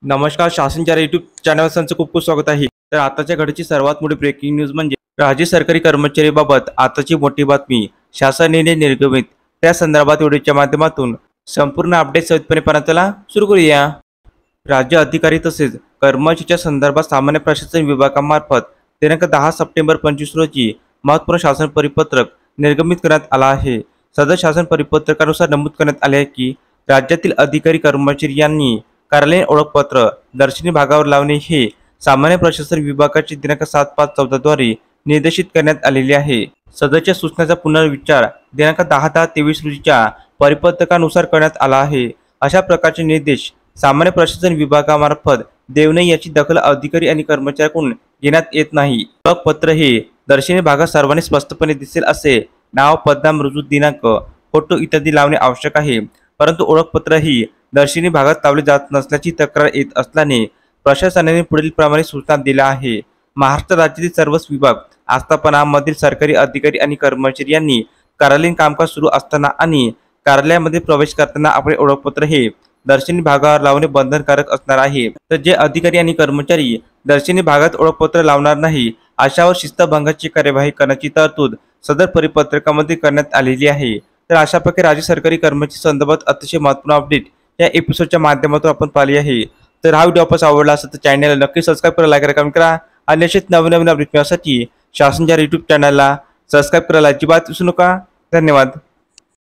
नमस्कार. शासनच्या यूट्यूब चॅनलवर तुमचं खूप खूप स्वागत आहे. तर आताच्या घडीची सर्वात मोठी ब्रेकिंग न्यूज म्हणजे राज्य सरकारी कर्मचारीबाबत आताची मोठी बातमी. शासन निर्णय निर्गमित. त्या संदर्भात व्हिडिओच्या माध्यमातून संपूर्ण अपडेट सविस्तरपणे पाहण्याला सुरू करूया. राज्य अधिकारी तसेच कर्मचाऱ्यांच्या संदर्भात सामान्य प्रशासन विभागामार्फत दिनांक 10 सप्टेंबर 25 रोजी महत्त्वपूर्ण शासन परिपत्रक निर्गमित करण्यात आला आहे. सदर शासन परिपत्रकानुसार नमूद करण्यात आले आहे की राज्यातील अधिकारी कर्मचारी यांनी कार्यालयीन ओळखपत्र दर्शनी भागावर लावणे हे सामान्य प्रशासन विभागाचे दिनांक 7/5/14 द्वारे निर्देशित करण्यात आलेले आहे. सदरच्या सूचनाचा पुनर्विचार दिनांक 10/10/23 रोजीच्या परिपत्रकानुसार करण्यात आला आहे. अशा प्रकारचे निर्देश सामान्य प्रशासन विभागामार्फत देऊ नये याची दखल अधिकारी आणि कर्मचाऱ्यांकडून घेण्यात येत नाही. ओळखपत्र हे दर्शनी भागात सर्वांनी स्पष्टपणे दिसेल असे नाव, पदनाम, रुजू दिनांक, फोटो इत्यादी लावणे आवश्यक आहे. परंतु ओळखपत्र ही दर्शनी भागात लावले जात नसल्याची तक्रार येत असल्याने प्रशासनाने पुढील प्रमाणे सूचना दिल्या आहे. महाराष्ट्र राज्यातील सर्वच विभाग आस्थापनांमधील सरकारी अधिकारी आणि कर्मचारी यांनी कार्यालयीन कामकाज सुरू असताना आणि कार्यालयामध्ये प्रवेश करताना आपले ओळखपत्र हे दर्शनी भागावर लावणे बंधनकारक असणार आहे. तर जे अधिकारी आणि कर्मचारी दर्शनी भागात ओळखपत्र लावणार नाही अशावर शिस्तभंगाची कार्यवाही करण्याची तरतूद सदर परिपत्रकामध्ये करण्यात आलेली आहे. तर अशा प्रकारे राज्य सरकारी कर्मचारी संदर्भात अतिशय महत्त्वपूर्ण अपडेट या एपिसोडच्या माध्यमातून आपण पाहिली आहे. तर हा व्हिडिओ आपल्याला आवडला असेल तर चॅनलला नक्की सबस्क्राईब करा, लाईक करा, कमेंट करा आणि असेच नवीन अपडेट मिळवण्यासाठी शासनच्या यूट्यूब चॅनलला सबस्क्राईब करायला अजिबात विसरू नका. धन्यवाद.